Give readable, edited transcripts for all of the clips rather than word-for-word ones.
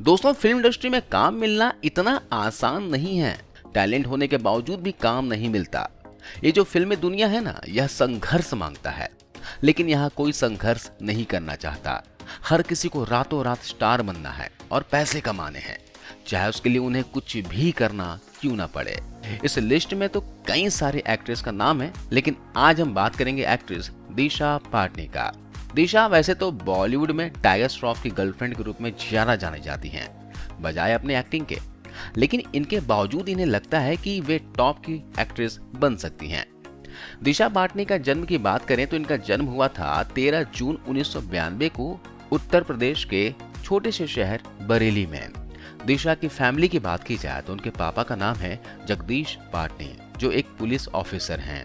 दोस्तों, film industry में काम मिलना इतना आसान नहीं है। टैलेंट होने के बावजूद भी काम नहीं मिलता। ये जो फिल्मी दुनिया है ना, यह संघर्ष मांगता है। लेकिन यहाँ कोई संघर्ष नहीं करना चाहता। हर किसी को रातों रात स्टार बनना है और पैसे कमाने हैं, चाहे उसके लिए उन्हें कुछ भी करना क्यों ना पड़े। इस लिस्ट में तो कई सारे एक्ट्रेस का नाम है, लेकिन आज हम बात करेंगे एक्ट्रेस दिशा पाटनी का। दिशा वैसे तो बॉलीवुड में टाइगर श्रॉफ की गर्लफ्रेंड के रूप में ज्यादा जानी जाती हैं, बजाय अपने एक्टिंग के। लेकिन इनके बावजूद इन्हें लगता है कि वे टॉप की एक्ट्रेस बन सकती हैं। दिशा पाटनी का जन्म की बात करें तो इनका जन्म हुआ था 13 जून 1992 को उत्तर प्रदेश के छोटे से शहर बरेली में। दिशा की फैमिली की बात की जाए तो उनके पापा का नाम है जगदीश पाटनी, जो एक पुलिस ऑफिसर हैं।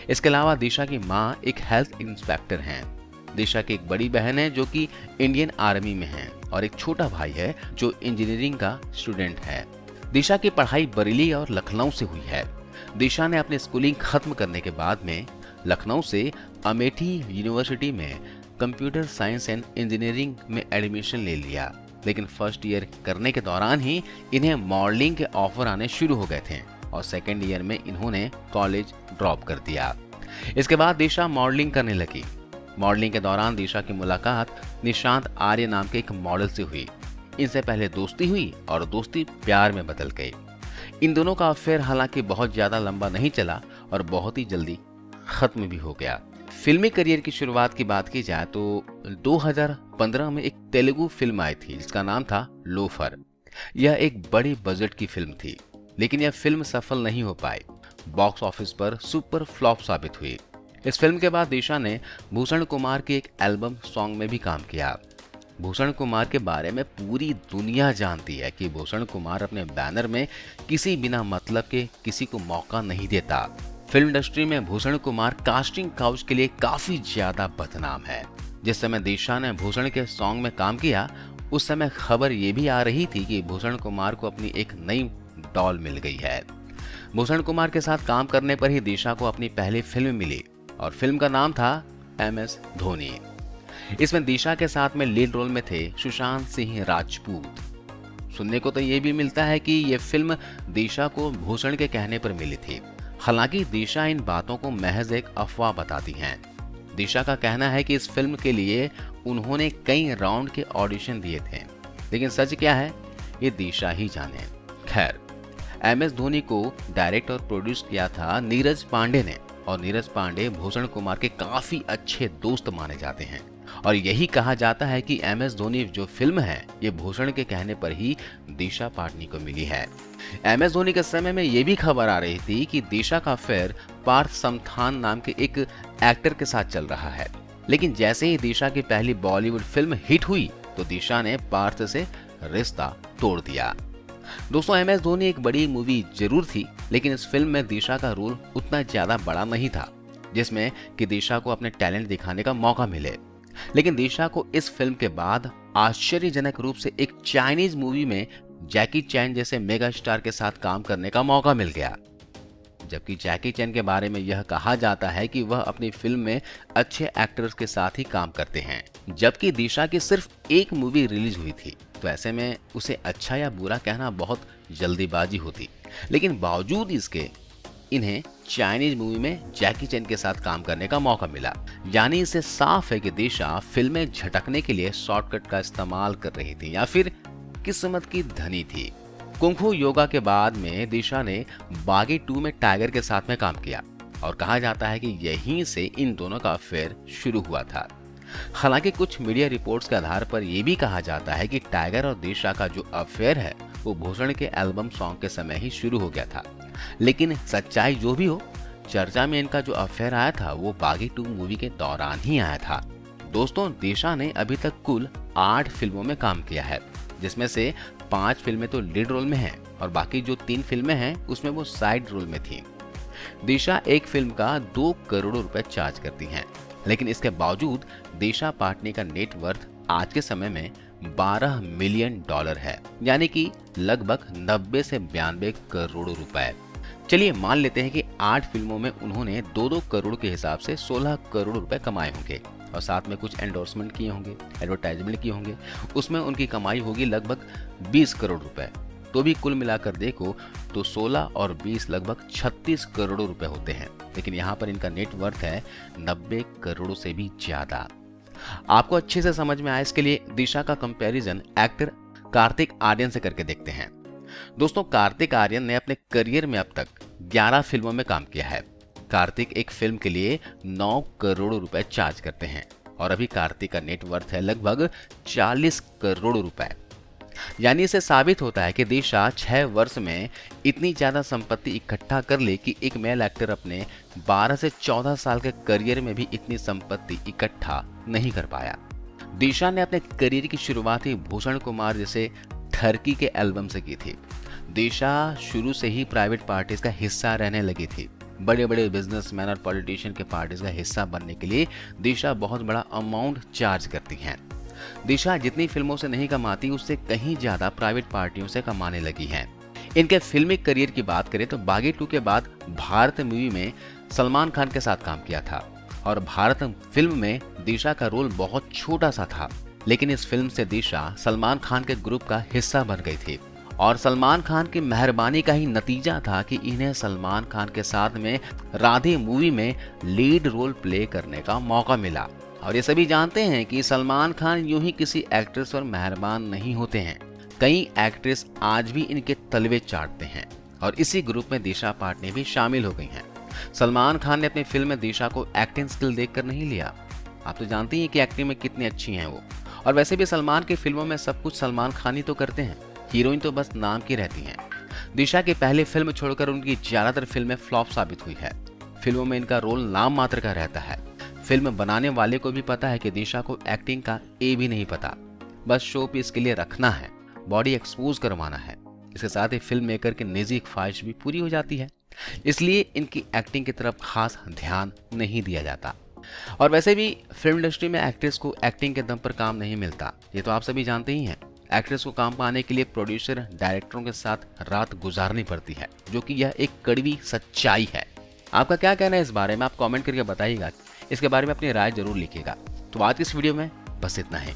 इसके अलावा दिशा की मां एक हेल्थ इंस्पेक्टर हैं। दिशा की एक बड़ी बहन है जो कि इंडियन आर्मी में है, और एक छोटा भाई है जो इंजीनियरिंग का स्टूडेंट है। दिशा की पढ़ाई बरेली और लखनऊ से हुई है। दिशा ने अपनी स्कूलिंग खत्म करने के बाद में लखनऊ से अमेठी यूनिवर्सिटी में कंप्यूटर साइंस एंड इंजीनियरिंग में एडमिशन ले लिया। लेकिन फर्स्ट ईयर करने के दौरान ही इन्हें मॉडलिंग के ऑफर आने शुरू हो गए थे, और सेकेंड ईयर में इन्होंने कॉलेज ड्रॉप कर दिया। इसके बाद दिशा मॉडलिंग करने लगी। मॉडलिंग के दौरान दिशा की मुलाकात निशांत आर्य नाम के एक मॉडल से हुई। इनसे पहले दोस्ती हुई और दोस्ती प्यार में बदल गई। इन दोनों का अफेयर हालांकि बहुत ज्यादा लंबा नहीं चला और बहुत ही जल्दी खत्म भी हो गया। फिल्मी करियर की शुरुआत की बात की जाए तो 2015 में एक तेलुगु फिल्म आई थी जिसका नाम था लोफर। यह एक बड़ी बजट की फिल्म थी, लेकिन यह फिल्म सफल नहीं हो पाई। बॉक्स ऑफिस पर सुपर फ्लॉप साबित हुई। इस फिल्म के बाद दिशा ने भूषण कुमार की एक एल्बम सॉन्ग में भी काम किया। भूषण कुमार के बारे में पूरी दुनिया जानती है कि भूषण कुमार अपने बैनर में किसी बिना मतलब के किसी को मौका नहीं देता। फिल्म इंडस्ट्री में भूषण कुमार कास्टिंग काउच के लिए काफी ज्यादा बदनाम है। जिस समय दिशा ने भूषण के सॉन्ग में काम किया, उस समय खबर ये भी आ रही थी कि भूषण कुमार को अपनी एक नई डॉल मिल गई है। भूषण कुमार के साथ काम करने पर ही दिशा को अपनी पहली फिल्म मिली, और फिल्म का नाम था MS धोनी। इसमें दिशा के साथ में लीड रोल में थे सुशांत सिंह राजपूत। सुनने को तो ये भी मिलता है कि ये फिल्म दिशा को भूषण के कहने पर मिली थी। हालांकि दिशा इन बातों को महज एक अफवाह बताती हैं। दिशा का कहना है कि इस फिल्म के लिए उन्होंने कई राउंड के ऑडिशन दिए थे, लेकिन सच क्या है ये दिशा ही जाने। खैर, MS धोनी को डायरेक्ट और प्रोड्यूस किया था नीरज पांडे ने, और नीरज पांडे भूषण कुमार के काफी अच्छे दोस्त माने जाते हैं। और यही कहा जाता है कि MS धोनी जो फिल्म है ये भूषण के कहने पर ही दिशा पाटनी को मिली है। MS धोनी के समय में ये भी खबर आ रही थी कि दिशा का अफेयर पार्थ समथान नाम के एक एक्टर के साथ चल रहा है। लेकिन जैसे ही दिशा की पहली बॉलीवुड फिल्म हिट हुई तो दिशा ने पार्थ से रिश्ता तोड़ दिया। दोस्तों, MS धोनी एक बड़ी मूवी जरूर थी, लेकिन इस फिल्म में दिशा का रोल उतना ज्यादा बड़ा नहीं था जिसमें कि दिशा को अपने टैलेंट दिखाने का मौका मिले। लेकिन दिशा को इस फिल्म के बाद आश्चर्यजनक रूप से एक चाइनीज मूवी में जैकी चैन जैसे मेगा स्टार के साथ काम करने का मौका मिल गया। जबकि जैकी चैन के बारे में यह कहा जाता है कि वह अपनी फिल्म में अच्छे एक्टर्स के साथ ही काम करते हैं, जबकि दिशा की सिर्फ एक मूवी रिलीज हुई थी, तो ऐसे में उसे अच्छा या बुरा कहना बहुत जल्दीबाजी होती। लेकिन बावजूद इसके इन्हें चाइनीज मूवी में जैकी चैन के साथ काम करने का मौका मिला। यानी इससे साफ है कि दिशा फिल्में झटकने के लिए शॉर्टकट का इस्तेमाल कर रही थी या फिर किस्मत की धनी थी। कुंग-फू योगा के बाद में दिशा ने बागी 2 में टाइगर के साथ में काम किया, और कहा जाता है कि यहीं से इन दोनों का अफेयर शुरू हुआ था। हालांकि कुछ मीडिया रिपोर्ट्स के आधार पर यह भी कहा जाता है कि टाइगर और दिशा का जो अफेयर है वो भूषण के एल्बम सॉन्ग के समय ही शुरू हो गया था। लेकिन सच्चाई जो भी हो, चर्चा में इनका जो अफेयर आया था वो बागी 2 मूवी के दौरान ही आया था। दोस्तों, दिशा ने अभी तक कुल 8 फिल्मों में काम किया है, जिसमें से 5 फिल्में तो लीड रोल में हैं और बाकी जो 3 फिल्में हैं उसमें वो साइड रोल में थी। दिशा एक फिल्म का 2 करोड़ रुपए चार्ज करती हैं, लेकिन इसके बावजूद दिशा पाटनी का नेटवर्थ आज के समय में $12 मिलियन है, यानी कि लगभग 90 से 92 करोड़ रुपए। चलिए मान लेते हैं कि 8 फिल्मों में उन्होंने 2-2 करोड़ के हिसाब से 16 करोड़ रुपए कमाए होंगे। और साथ में कुछ एंडोर्समेंट किए होंगे, एडवर्टाइजमेंट किए होंगे, उसमें उनकी कमाई होगी लगभग 20 करोड़ रुपए। तो भी कुल मिलाकर देखो तो 16 और 20 लगभग 36 करोड़ रुपए होते हैं। लेकिन यहाँ पर इनका नेट वर्थ है 90 करोड़ से भी ज्यादा। आपको अच्छे से समझ में आए इसके लिए दिशा का कंपैरिजन एक्टर कार्तिक आर्यन से करके देखते हैं। दोस्तों, कार्तिक आर्यन ने अपने करियर में अब तक 11 फिल्मों में काम किया है। कार्तिक एक फिल्म के लिए 9 करोड़ रुपए चार्ज करते हैं और अभी कार्तिक का नेट वर्थ है लगभग 40 करोड़ रुपए। यानी इसे साबित होता है कि दिशा 6 वर्ष में इतनी ज्यादा संपत्ति इकट्ठा कर ले कि एक मेल एक्टर अपने 12 से 14 साल के करियर में भी इतनी संपत्ति इकट्ठा नहीं कर पाया। दिशा ने अपने करियर की शुरुआत ही भूषण कुमार जैसे ठरकी के एल्बम से की थी। दिशा शुरू से ही प्राइवेट पार्टीज का हिस्सा रहने लगी थी। बड़े बड़े बिजनेसमैन और पॉलिटिशियन के पार्टीज का हिस्सा बनने के लिए दिशा बहुत बड़ा अमाउंट चार्ज करती हैं। दिशा जितनी फिल्मों से नहीं कमाती उससे कहीं ज्यादा प्राइवेट पार्टियों से कमाने लगी हैं। इनके फिल्मी करियर की बात करें तो बागी 2 के बाद भारत मूवी में सलमान खान के साथ काम किया था और भारत फिल्म में दिशा का रोल बहुत छोटा सा था। लेकिन इस फिल्म से दिशा सलमान खान के ग्रुप का हिस्सा बन गई थी और सलमान खान की मेहरबानी का ही नतीजा था कि इन्हें सलमान खान के साथ में राधे मूवी में लीड रोल प्ले करने का मौका मिला। और ये सभी जानते हैं कि सलमान खान यूं ही किसी एक्ट्रेस पर मेहरबान नहीं होते हैं। कई एक्ट्रेस आज भी इनके तलवे चाटते हैं और इसी ग्रुप में दिशा पाटनी भी शामिल हो गई हैं। सलमान खान ने अपनी फिल्म में दिशा को एक्टिंग स्किल देखकर नहीं लिया। आप तो जानते हैं कि एक्टिंग में कितनी अच्छी हैं वो। और वैसे भी सलमान की फिल्मों में सब कुछ सलमान खान ही तो करते हैं, हीरोइन तो बस नाम की रहती हैं। दिशा की पहली फिल्म छोड़कर उनकी ज्यादातर फिल्में फ्लॉप साबित हुई है। फिल्मों में इनका रोल नाम मात्र का रहता है। फिल्म बनाने वाले को भी पता है कि दिशा को एक्टिंग का ए भी नहीं पता, बस शो पीस के लिए रखना है, बॉडी एक्सपोज करवाना है। इसके साथ ही फिल्म मेकर की निजी ख्वाहिश भी पूरी हो जाती है, इसलिए इनकी एक्टिंग की तरफ खास ध्यान नहीं दिया जाता। और वैसे भी फिल्म इंडस्ट्री में एक्ट्रेस को एक्टिंग के दम पर काम नहीं मिलता, ये तो आप सभी जानते ही हैं। एक्ट्रेस को काम पाने के लिए प्रोड्यूसर डायरेक्टरों के साथ रात गुजारनी पड़ती है, जो कि यह एक कड़वी सच्चाई है। आपका क्या कहना है इस बारे में, आप कमेंट करके बताइएगा। इसके बारे में अपनी राय जरूर लिखिएगा। तो आज की इस वीडियो में बस इतना ही।